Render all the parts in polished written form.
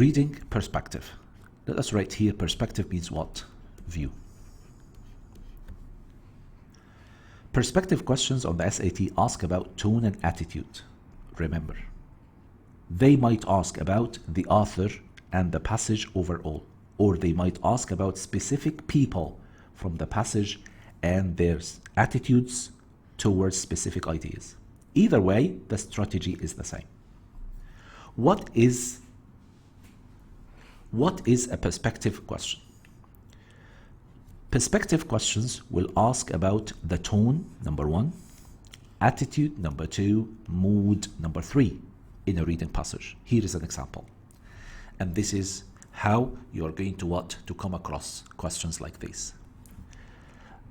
Reading perspective. Let us write here, perspective means what? View. Perspective questions on the SAT ask about tone and attitude. Remember, they might ask about the author and the passage overall, or they might ask about specific people from the passage and their attitudes towards specific ideas. Either way, the strategy is the same. What is a perspective question? Perspective questions will ask about the tone, number one, attitude, number two, mood, number three, in a reading passage. Here is an example. And this is how you are going to come across questions like this.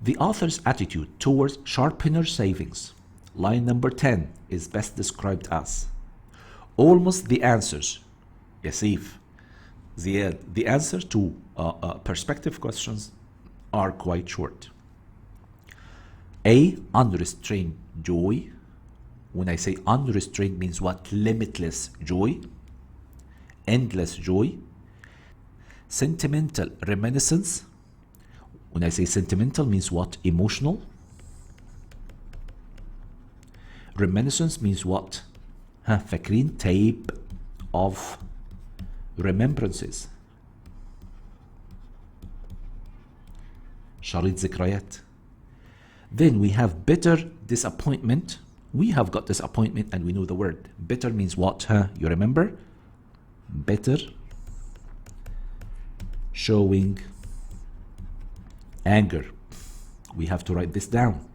The author's attitude towards sharpener savings. Line number 10 is best described as almost the answers. Yasif. The answers to perspective questions are quite short. A, unrestrained joy. When I say unrestrained means what? Limitless joy, endless joy. Sentimental reminiscence. When I say sentimental means what? Emotional. Reminiscence means what? فاكرين tape of remembrances. شريط ذكريات. Then we have bitter disappointment. We have got disappointment and we know the word. Bitter means what? You remember? Bitter. Showing anger. We have to write this down.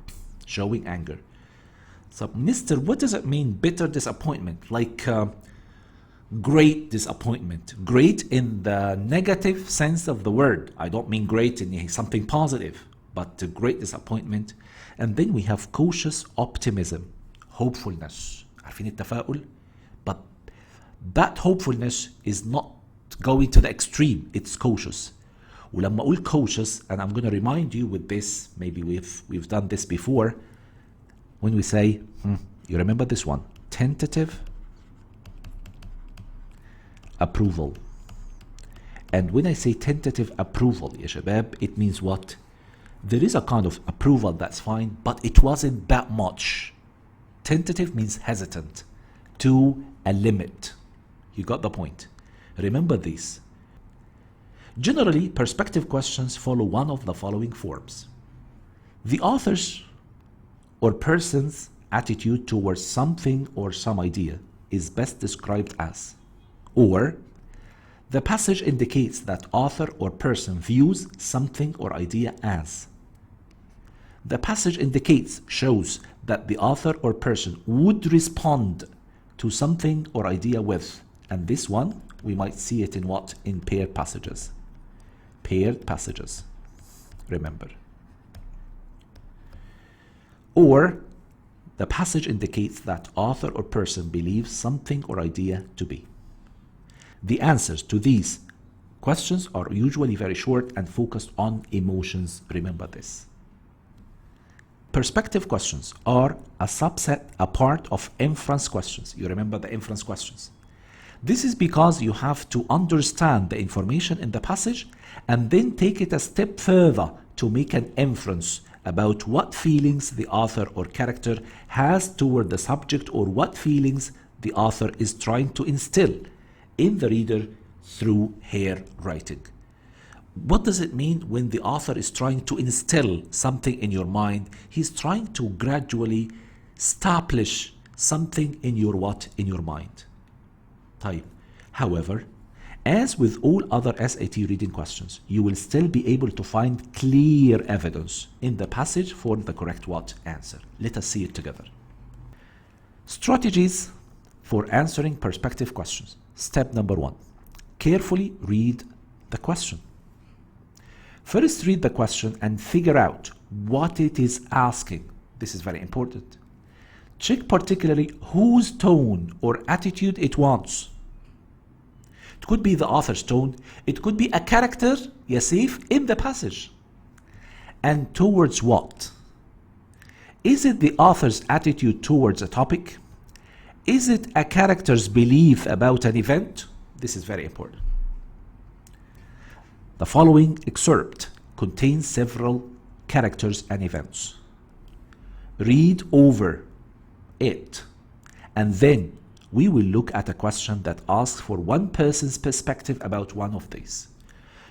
Showing anger. So, Mr., what does it mean, bitter disappointment? Like great disappointment. Great in the negative sense of the word. I don't mean great in something positive, but great disappointment. And then we have cautious optimism. Hopefulness. عارفين التفاؤل? But that hopefulness is not going to the extreme. It's cautious. ولما أقول cautious, and I'm going to remind you with this, maybe we've done this before, when we say, you remember this one, tentative approval. And when I say tentative approval, ya shabab, it means what? There is a kind of approval that's fine, but it wasn't that much. Tentative means hesitant, to a limit. You got the point. Remember this. Generally, perspective questions follow one of the following forms. The author's or person's attitude towards something or some idea is best described as, or the passage indicates that author or person views something or idea as. The passage indicates, shows that the author or person would respond to something or idea with, and this one we might see it in what? In paired passages. Paired passages. Remember. Or the passage indicates that author or person believes something or idea to be. The answers to these questions are usually very short and focused on emotions. Remember this. Perspective questions are a subset, a part of inference questions. You remember the inference questions. This is because you have to understand the information in the passage and then take it a step further to make an inference about what feelings the author or character has toward the subject, or what feelings the author is trying to instill in the reader through her writing. What does it mean when the author is trying to instill something in your mind? He's trying to gradually establish something in your what? In your mind. طيب. However, as with all other SAT reading questions, you will still be able to find clear evidence in the passage for the correct what? Answer. Let us see it together. Strategies for answering perspective questions. Step number 1. Carefully read the question. First, read the question and figure out what it is asking. This is very important. Check particularly whose tone or attitude it wants. It could be the author's tone. It could be a character, Yasif, in the passage. And towards what? Is it the author's attitude towards a topic? Is it a character's belief about an event? This is very important. The following excerpt contains several characters and events. Read over it, and then we will look at a question that asks for one person's perspective about one of these.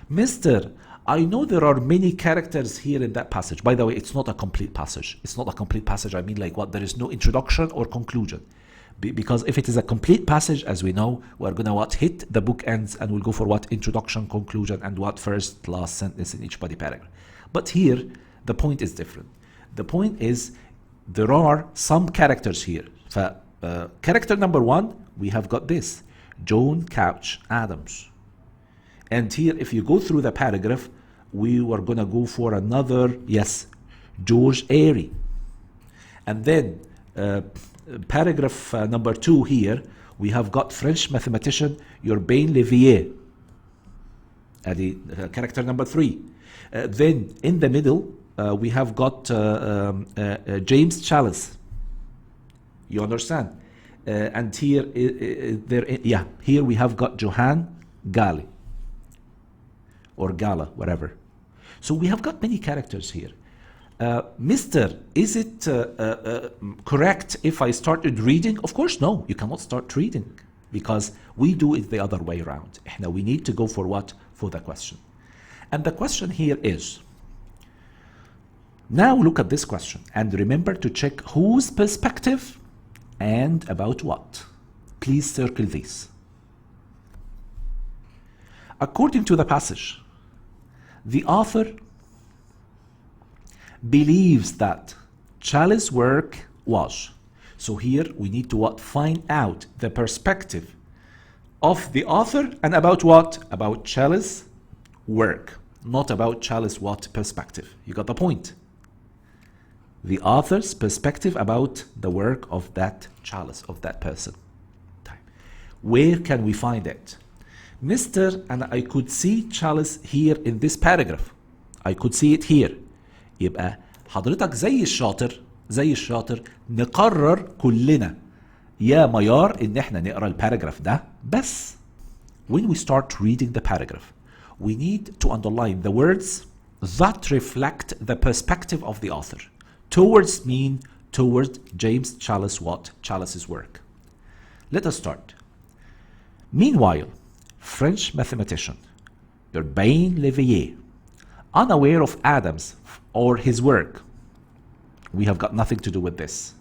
Mister, I know there are many characters here in that passage. By the way, it's not a complete passage. It's not a complete passage. I mean, like what? There is no introduction or conclusion. Because if it is a complete passage, as we know, we're going to what? Hit the book ends and we'll go for what? Introduction, conclusion, and what? First, last sentence in each body paragraph. But here, the point is different. The point is there are some characters here. Character number one, we have got this. Joan Couch Adams. And here, if you go through the paragraph, we were going to go for another, yes, George Airy. And then paragraph number 2 here, we have got French mathematician Urbain Le Verrier. Character number 3. Then in the middle, we have got James Chalice. You understand? And here, here we have got Johann Gale. Or Gala, whatever. So we have got many characters here. Mister, is it correct if I started reading? Of course, no. You cannot start reading because we do it the other way around. Now we need to go for what? For the question. And the question here is, now look at this question and remember to check whose perspective and about what. Please circle these. According to the passage, the author believes that Chalice's work was. So here we need to what? Find out the perspective of the author and about what? About Chalice's work, not about Chalice's what? Perspective. You got the point? The author's perspective about the work of that Chalice, of that person. Where can we find it? Mister, and I could see Chalice here in this paragraph. I could see it here. يبقى حضرتك زي الشاطر نقرر كلنا يا ميار ان احنا نقرا الباراجراف ده بس. When we start reading the paragraph, we need to underline the words that reflect the perspective of the author. Towards mean towards James Chalice what? Chalice's work. Let us start. Meanwhile, French mathematician Urbain Le Verrier, unaware of Adams or his work, we have got nothing to do with this,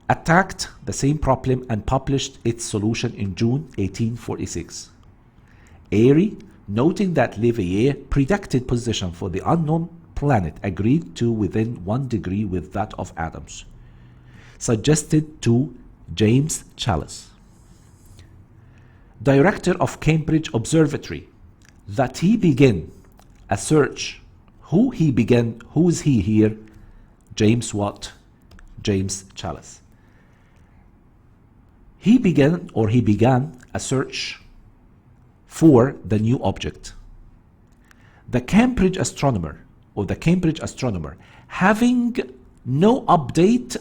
attacked the same problem and published its solution in June 1846. Airy, noting that Le Verrier predicted position for the unknown planet agreed to within 1 degree with that of Adams, suggested to James Chalice, director of Cambridge Observatory, that he begin a search. Who is he here? James what? James Chalice. He began a search for the new object. The Cambridge astronomer, having no update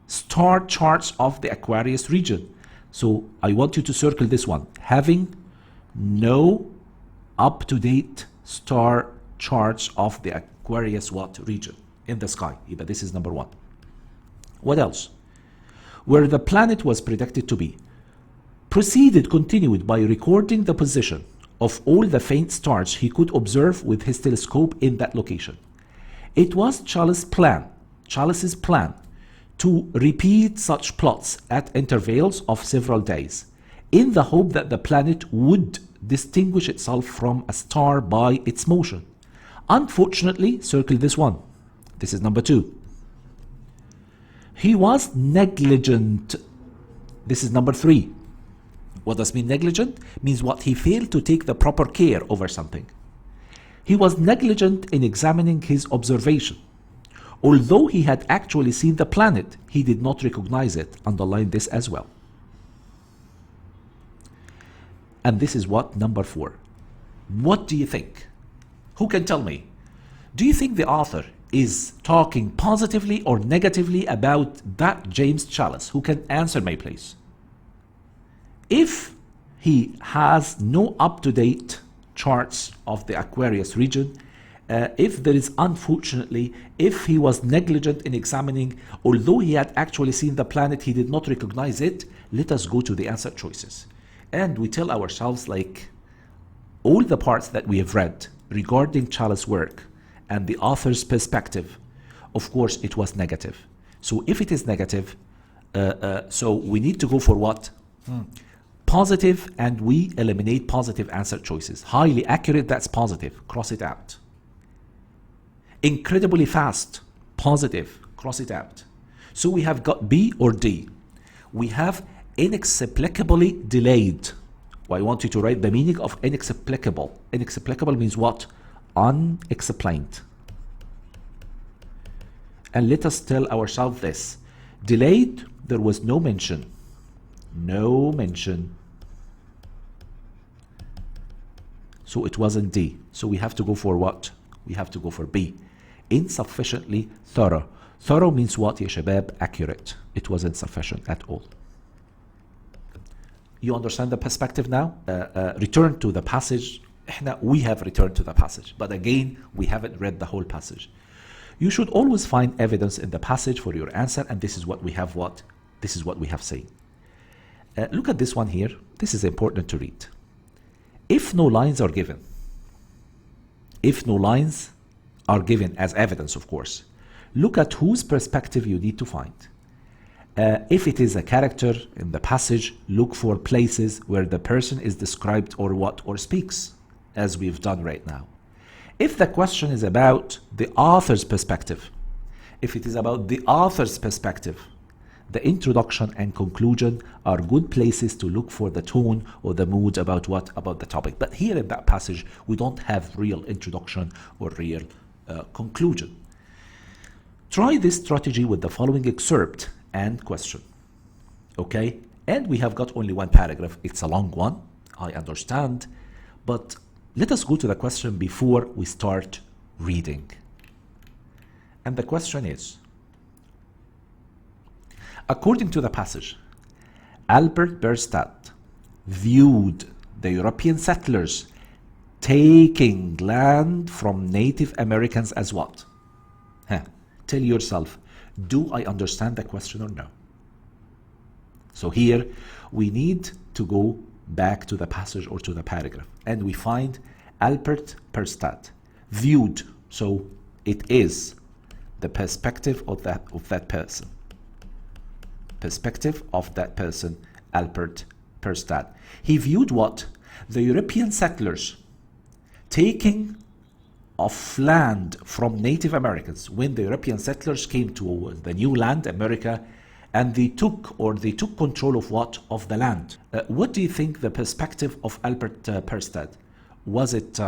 star charts of the Aquarius region. So I want you to circle this one. Having no up-to-date star charts of the Aquarius what? Region in the sky. But this is number 1. What else? Where the planet was predicted to be. Continued by recording the position of all the faint stars he could observe with his telescope in that location. It was Chalice's plan to repeat such plots at intervals of several days in the hope that the planet would distinguish itself from a star by its motion. Unfortunately, circle this one. This is number 2. He was negligent. This is number 3. What does mean negligent? Means what? He failed to take the proper care over something. He was negligent in examining his observation. Although he had actually seen the planet, he did not recognize it. Underline this as well. And this is what? Number 4. What do you think? Who can tell me? Do you think the author is talking positively or negatively about that James Chalice? Who can answer me, please? If he has no up-to-date charts of the Aquarius region. If there is, unfortunately, if he was negligent in examining, although he had actually seen the planet, he did not recognize it, let us go to the answer choices. And we tell ourselves, like, all the parts that we have read regarding Challis' work and the author's perspective, of course, it was negative. So if it is negative, so we need to go for what? Positive, and we eliminate positive answer choices. Highly accurate, that's positive, cross it out. Incredibly fast, positive, cross it out. So we have got B or D. We have inexplicably delayed. Well, I want you to write the meaning of inexplicable. Inexplicable means what? Unexplained. And let us tell ourselves this. Delayed, there was no mention. No mention. So it wasn't D. So we have to go for what? We have to go for B. Insufficiently thorough. Thorough means what, ya shabab? Accurate. It wasn't sufficient at all. You understand the perspective now? Return to the passage. We have returned to the passage, but again, we haven't read the whole passage. You should always find evidence in the passage for your answer, and this is what we have This is what we have seen. Look at this one here. This is important to read. If no lines are given, as evidence, of course, look at whose perspective you need to find. If it is a character in the passage, look for places where the person is described or speaks, as we've done right now. If the question is about the author's perspective, the introduction and conclusion are good places to look for the tone or the mood about the topic. But here in that passage, we don't have real introduction or real conclusion. Try this strategy with the following excerpt and question. Okay? And we have got only one paragraph. It's a long one, I understand, but let us go to the question before we start reading. And the question is, according to the passage, Albert Bierstadt viewed the European settlers taking land from Native Americans as what? Tell yourself, do I understand the question or no? So here we need to go back to the passage or to the paragraph, and we find Albert Bierstadt viewed. So it is the perspective of that person. Perspective of that person, Albert Bierstadt. He viewed what? The European settlers taking of land from Native Americans. When the European settlers came to the new land, America, and they took control of what? Of the land. What do you think the perspective of Albert Bierstadt? Was it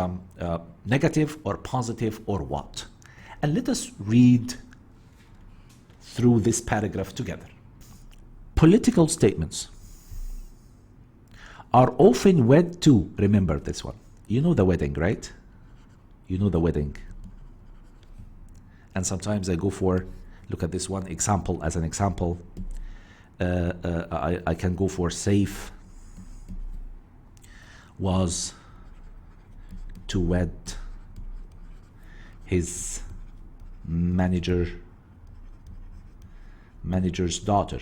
negative or positive or what? And let us read through this paragraph together. Political statements are often wed to, remember this one, you know the wedding, right? You know the wedding. And sometimes I go for, look at this one example as an example. I can go for Saif was to wed his manager's daughter.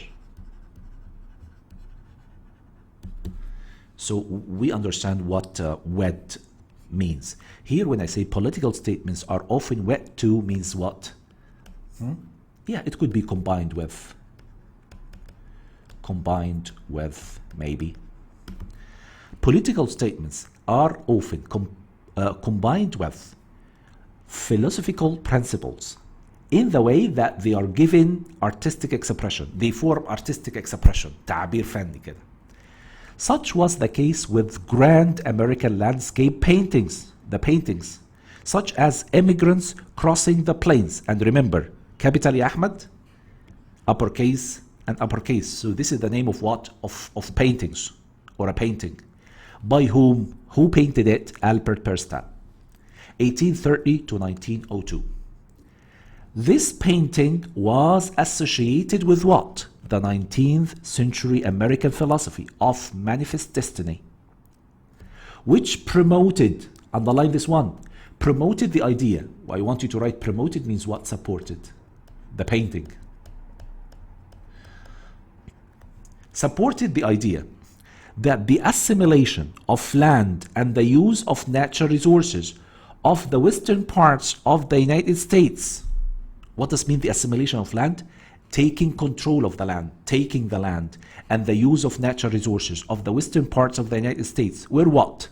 So we understand what wed means. Here when I say political statements are often wed to means what? Yeah, it could be combined with maybe. Political statements are often combined with philosophical principles in the way that they are given artistic expression. They form artistic expression. تعبير فني كده. Such was the case with grand American landscape paintings, such as immigrants crossing the plains. And remember, capital Ahmed, uppercase and uppercase. So this is the name of what? Of paintings, or a painting. By whom? Who painted it? Albert Bierstadt, 1830 to 1902. This painting was associated with what? The 19th century American philosophy of manifest destiny, which promoted Underline this one. Promoted the idea. I want you to write promoted means what? Supported. The painting. Supported the idea that the assimilation of land and the use of natural resources of the western parts of the United States. What does mean the assimilation of land? Taking control of the land, taking the land, and the use of natural resources of the western parts of the United States were what?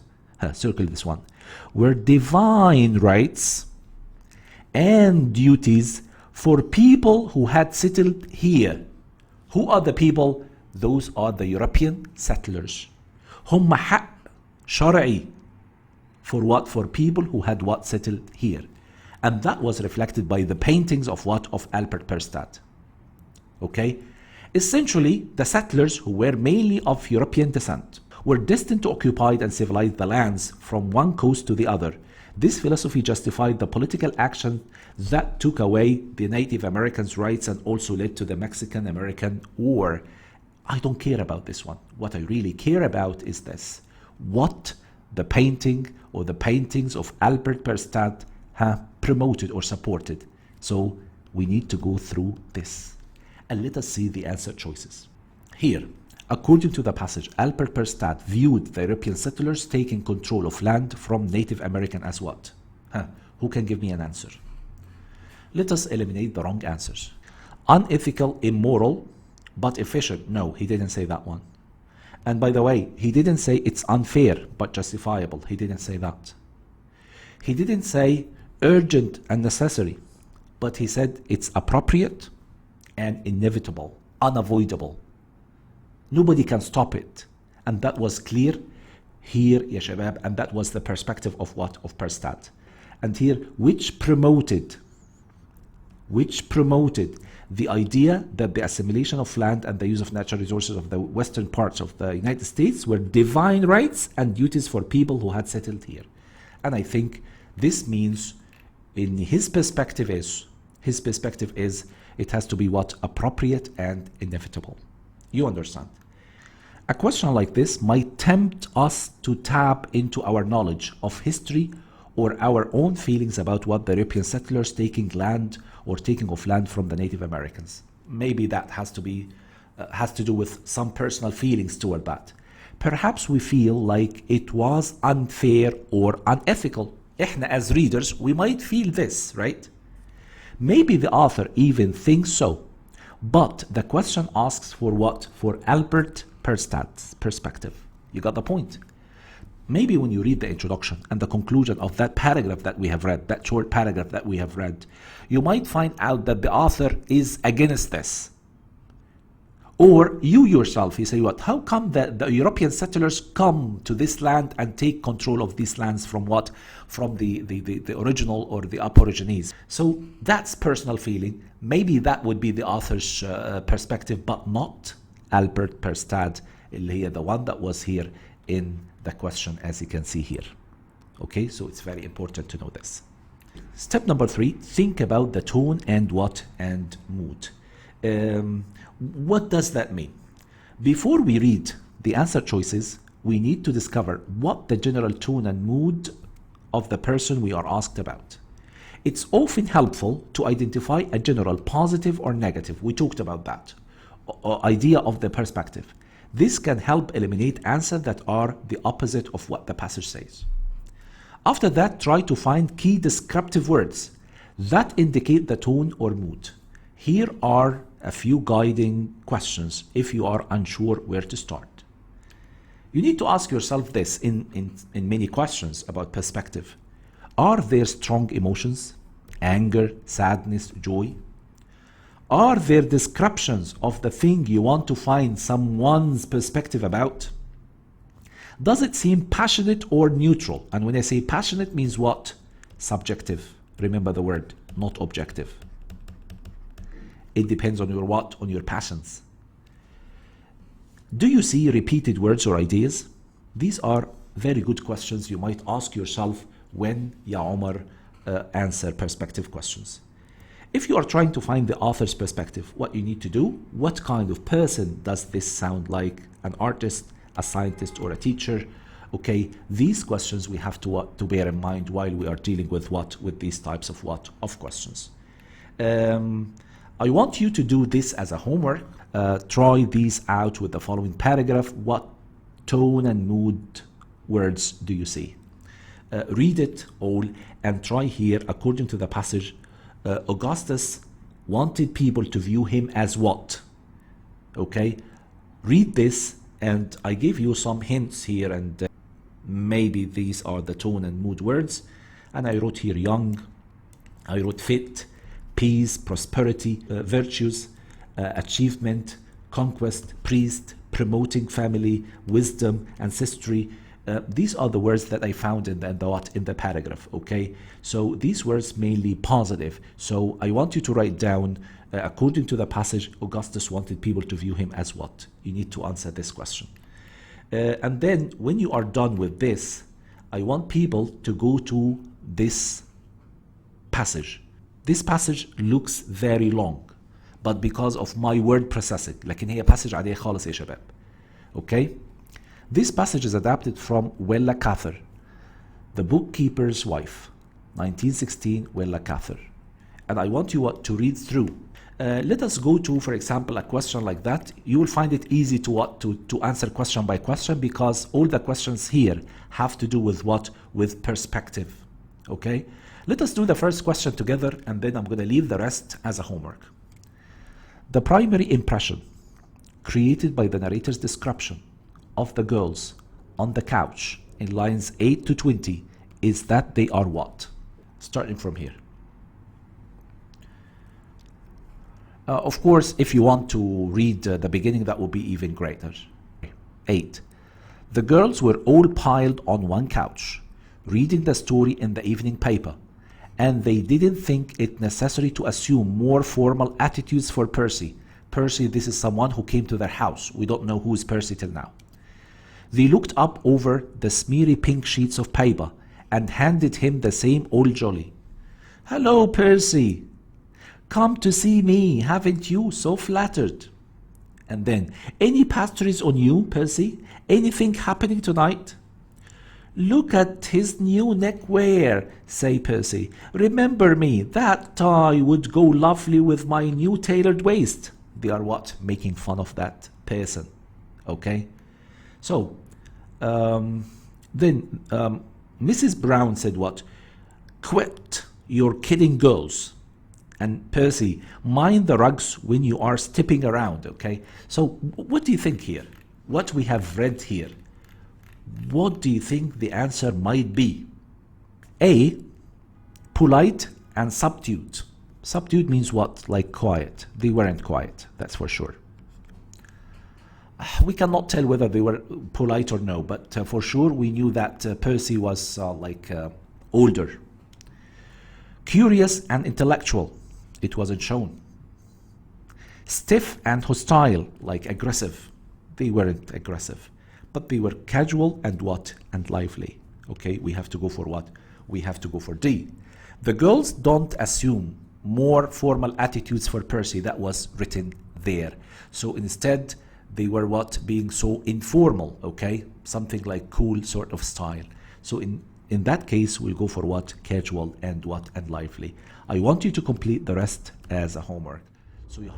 Circle this one. Were divine rights and duties for people who had settled here. Who are the people? Those are the European settlers. هم حق شرعي. For what? For people who had what? Settled here. And that was reflected by the paintings of what? Of Albert Perstadt. Okay? Essentially, the settlers, who were mainly of European descent, were destined to occupy and civilize the lands from one coast to the other. This philosophy justified the political action that took away the Native Americans' rights and also led to the Mexican-American War. I don't care about this one. What I really care about is this. What the painting or the paintings of Albert Perstadt have promoted or supported. So we need to go through this. And let us see the answer choices. Here, according to the passage, Albert Perstadt viewed the European settlers taking control of land from Native American as what? Who can give me an answer? Let us eliminate the wrong answers. Unethical, immoral, but efficient. No, he didn't say that one. And by the way, he didn't say it's unfair but justifiable. He didn't say that. He didn't say urgent and necessary, but he said it's appropriate and inevitable, unavoidable. Nobody can stop it. And that was clear here, ya shabab, and that was the perspective of what? Of Perstadt. And here, which promoted the idea that the assimilation of land and the use of natural resources of the western parts of the United States were divine rights and duties for people who had settled here. And I think this means, in his perspective is it has to be what? Appropriate and inevitable. You understand? A question like this might tempt us to tap into our knowledge of history or our own feelings about what the European settlers taking land or taking of land from the Native Americans. Maybe that has to do with some personal feelings toward that. Perhaps we feel like it was unfair or unethical. إحنا as readers, we might feel this, right? Maybe the author even thinks so. But the question asks for what? For Albert Perstadt's perspective. You got the point? Maybe when you read the introduction and the conclusion of that paragraph that we have read, that short paragraph that we have read, you might find out that the author is against this. Or you yourself, you say, what? How come that the European settlers come to this land and take control of these lands from what? From the original or the aborigines. So that's personal feeling. Maybe that would be the author's perspective, but not Albert Perstadt, the one that was here in the question, as you can see here. Okay, so it's very important to know this. Step number 3, think about the tone and what? And mood. What does that mean? Before we read the answer choices, we need to discover what the general tone and mood of the person we are asked about. It's often helpful to identify a general positive or negative. We talked about that. Idea of the perspective. This can help eliminate answers that are the opposite of what the passage says. After that, try to find key descriptive words that indicate the tone or mood. Here are a few guiding questions if you are unsure where to start. You need to ask yourself this in many questions about perspective. Are there strong emotions? Anger, sadness, joy? Are there descriptions of the thing you want to find someone's perspective about? Does it seem passionate or neutral? And when I say passionate, means what? Subjective. Remember the word, not objective. It depends on your what? On your passions. Do you see repeated words or ideas? These are very good questions you might ask yourself when Ya Omar answer perspective questions. If you are trying to find the author's perspective, what you need to do, what kind of person does this sound like? An artist, a scientist, or a teacher, Okay, these questions we have to bear in mind while we are dealing with with these types of questions. I want you to do this as a homework. Try these out with the following paragraph. What tone and mood words do you see? Read it all and try here. According to the passage, Augustus wanted people to view him as what? Okay, read this, and I give you some hints here, and maybe these are the tone and mood words. And I wrote here young, I wrote fit, peace, prosperity, virtues, achievement, conquest, priest, promoting family, wisdom, ancestry. These are the words that I found in the paragraph. Okay, so these words mainly positive. So I want you to write down, according to the passage, Augustus wanted people to view him as what? You need to answer this question. And then when you are done with this, I want people to go to this passage. This passage looks very long, but because of my word processing, لكن هي passage عادية خالص يا شباب. Okay? This passage is adapted from Willa Cather, The Bookkeeper's Wife, 1916, Willa Cather. And I want you to read through. Let us go to, for example, a question like that. You will find it easy to answer question by question, because all the questions here have to do with what? With perspective. Okay? Let us do the first question together, and then I'm going to leave the rest as a homework. The primary impression created by the narrator's description of the girls on the couch in lines 8 to 20 is that they are what? Starting from here. Of course, if you want to read the beginning, that will be even greater. 8. The girls were all piled on one couch, reading the story in the evening paper, and they didn't think it necessary to assume more formal attitudes for Percy. Percy, this is someone who came to their house. We don't know who is Percy till now. They looked up over the smeary pink sheets of paper and handed him the same old jolly. Hello, Percy. Come to see me, haven't you? So flattered. And then, any pastries on you, Percy? Anything happening tonight? Look at his new neckwear, say Percy. Remember me, that tie would go lovely with my new tailored waist. They are what? Making fun of that person. Okay? So, then Mrs. Brown said what? Quit your kidding girls. And Percy, mind the rugs when you are stepping around, okay? So what do you think here? What we have read here, what do you think the answer might be? A, polite and subdued. Subdued means what? Like quiet. They weren't quiet, that's for sure. We cannot tell whether they were polite or no, but for sure we knew that Percy was older. Curious and intellectual. It wasn't shown. Stiff and hostile, like aggressive. They weren't aggressive, but they were casual and what? And lively. Okay, we have to go for what? We have to go for D. The girls don't assume more formal attitudes for Percy. That was written there. So instead, they were what? Being so informal, okay? Something like cool sort of style. So in that case, we'll go for what? Casual and what? And lively. I want you to complete the rest as a homework. So you